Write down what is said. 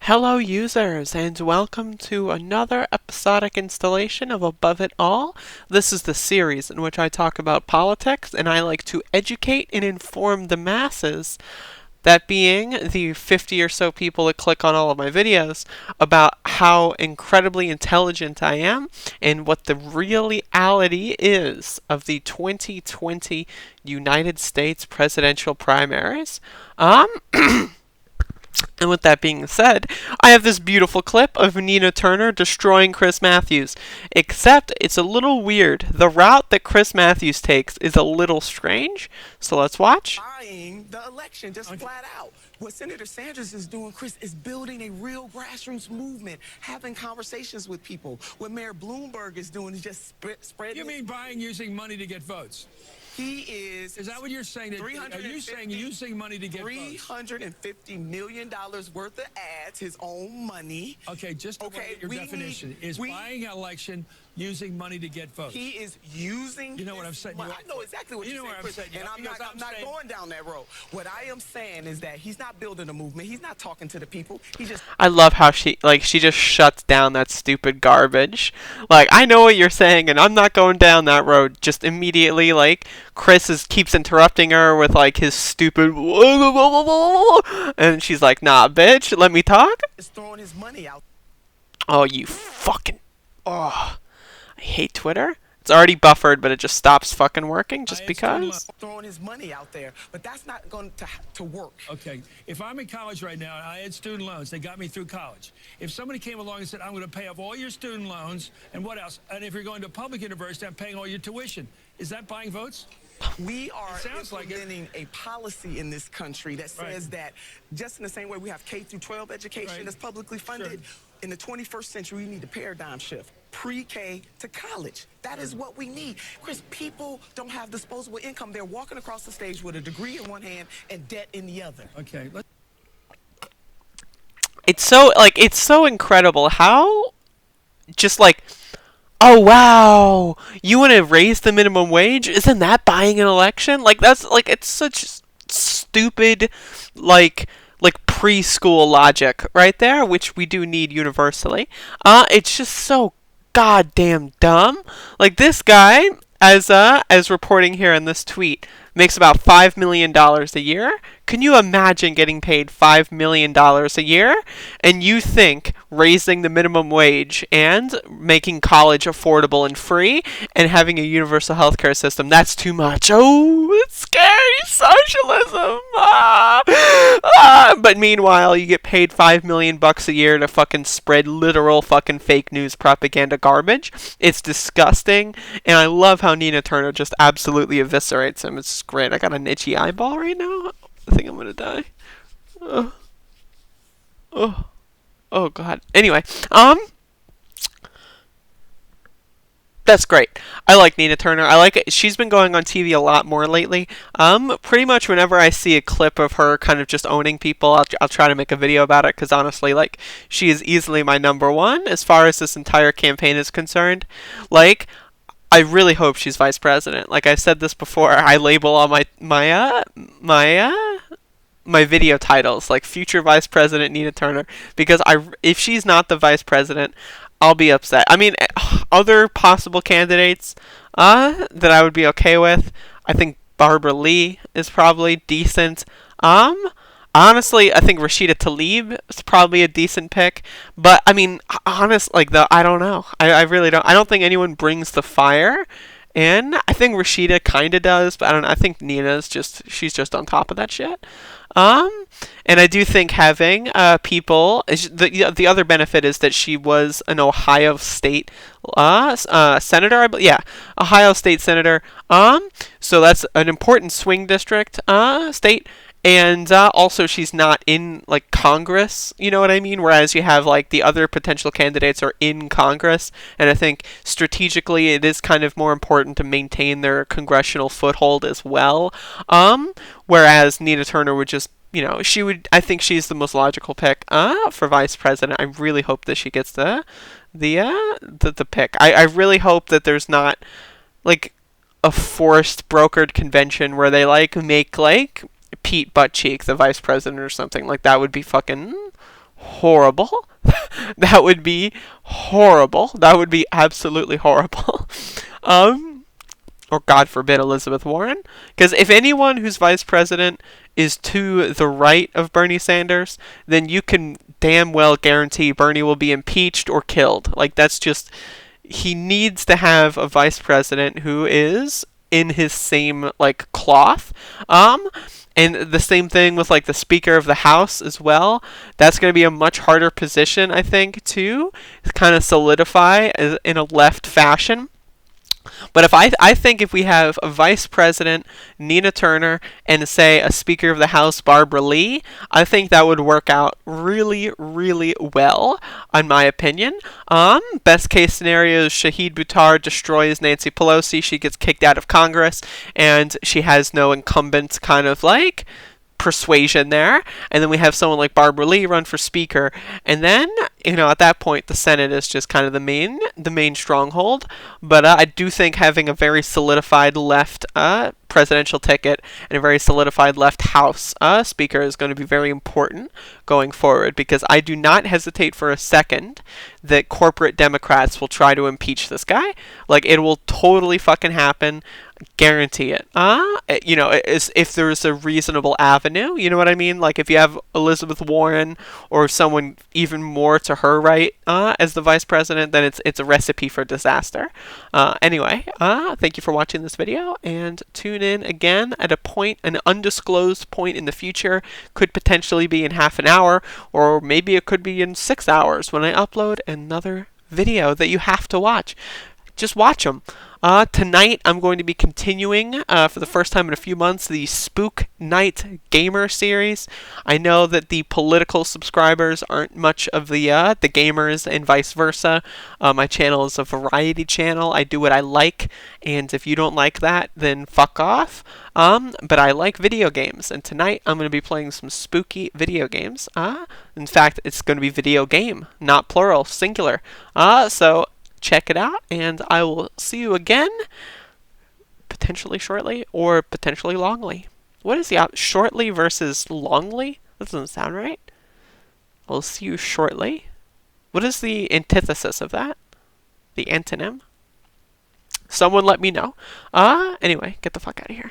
Hello users, and welcome to another episodic installation of Above It All. This is the series in which I talk about politics, and I like to educate and inform the masses, that being the 50 or so people that click on all of my videos, about how incredibly intelligent I am and what the reality is of the 2020 United States presidential primaries. And with that being said, I have this beautiful clip of Nina Turner destroying Chris Matthews. Except it's a little weird. The route that Chris Matthews takes is a little strange. So let's watch. Buying the election, just flat out. What Senator Sanders is doing, Chris, is building a real grassroots movement, having conversations with people. What Mayor Bloomberg is doing is just spreading. You mean buying using money to get votes? He is. Is that what you're saying? Are you saying using money to get votes? $350 million worth of ads, his own money. Okay, just to get your definition. Is buying an election using money to get votes? He is using. You know what I'm saying? I know exactly what you're saying. And I'm not going down that road. What I am saying is that he's not building a movement. He's not talking to the people. I love how she just shuts down that stupid garbage. Like, I know what you're saying, and I'm not going down that road. Just immediately, Chris keeps interrupting her with, his stupid, and she's like, nah, bitch, let me talk. Is throwing his money out. Oh, you fucking, I hate Twitter. It's already buffered, but it just stops fucking working just because. Throwing his money out there, but that's not going to work. Okay, if I'm in college right now and I had student loans, they got me through college. If somebody came along and said, I'm going to pay off all your student loans, and what else? And if you're going to a public university, I'm paying all your tuition. Is that buying votes? We are implementing a policy in this country that says that just in the same way we have K through 12 education that's publicly funded, in the 21st century, we need a paradigm shift. Pre-K to college. That is what we need. Chris, people don't have disposable income. They're walking across the stage with a degree in one hand and debt in the other. Okay. It's so incredible how oh wow, you want to raise the minimum wage? Isn't that buying an election? It's such stupid preschool logic right there, which we do need universally. It's just so goddamn dumb. This guy, as reporting here in this tweet, makes about $5 million a year. Can you imagine getting paid $5 million a year? And you think raising the minimum wage and making college affordable and free and having a universal healthcare system, that's too much. Oh, it's scary socialism. But meanwhile, you get paid $5 million a year to fucking spread literal fucking fake news propaganda garbage. It's disgusting. And I love how Nina Turner just absolutely eviscerates him. It's great. I got an itchy eyeball right now. I think I'm gonna die. Oh god. Anyway, that's great. I like Nina Turner. I like it. She's been going on TV a lot more lately. Pretty much whenever I see a clip of her kind of just owning people, I'll try to make a video about it, because honestly, she is easily my number one as far as this entire campaign is concerned. I really hope she's vice president. Like I've said this before, I label all my video titles future vice president Nina Turner, because if she's not the vice president, I'll be upset. I mean, other possible candidates that I would be okay with, I think Barbara Lee is probably decent. Honestly, I think Rashida Tlaib is probably a decent pick. But, I mean, I don't know. I really don't. I don't think anyone brings the fire. And I think Rashida kind of does. But I think Nina's she's just on top of that shit. And I do think having people, the other benefit is that she was an Ohio State senator. Ohio State senator. So that's an important swing district state. And also, she's not in Congress, you know what I mean? Whereas you have the other potential candidates are in Congress, and I think strategically it is kind of more important to maintain their congressional foothold as well. Whereas Nina Turner would just, I think she's the most logical pick for vice president. I really hope that she gets the pick. I really hope that there's not a forced brokered convention where they make Pete Buttcheek the vice president or something. That would be fucking horrible. That would be horrible. That would be absolutely horrible. Or God forbid, Elizabeth Warren. Because if anyone who's vice president is to the right of Bernie Sanders, then you can damn well guarantee Bernie will be impeached or killed. Like, that's just, he needs to have a vice president who is in his same, like, cloth. And the same thing with, like, the Speaker of the House as well. That's going to be a much harder position, I think, to kind of solidify in a left fashion. But if I think if we have a vice president, Nina Turner, and say a Speaker of the House, Barbara Lee, I think that would work out really, really well, in my opinion. Best case scenario is Shahid Buttar destroys Nancy Pelosi, she gets kicked out of Congress, and she has no incumbent kind of like persuasion there, and then we have someone like Barbara Lee run for speaker, and then at that point the Senate is just kind of the main stronghold. But I do think having a very solidified left presidential ticket and a very solidified left House speaker is going to be very important going forward, because I do not hesitate for a second that corporate Democrats will try to impeach this guy. Like, it will totally fucking happen. Guarantee it. If there's a reasonable avenue, you know what I mean? Like, if you have Elizabeth Warren or someone even more to her right as the vice president, then it's a recipe for disaster. Anyway, thank you for watching this video, and tune in again at an undisclosed point in the future. Could potentially be in half an hour, or maybe it could be in 6 hours when I upload another video that you have to watch. Just watch them. Tonight, I'm going to be continuing, for the first time in a few months, the Spook Night Gamer series. I know that the political subscribers aren't much of the gamers, and vice versa. My channel is a variety channel. I do what I like, and if you don't like that, then fuck off. But I like video games, and tonight I'm going to be playing some spooky video games. In fact, it's going to be video game, not plural, singular. So check it out, and I will see you again, potentially shortly, or potentially longly. What is the shortly versus longly? That doesn't sound right. I'll see you shortly. What is the antithesis of that? The antonym? Someone let me know. Anyway, get the fuck out of here.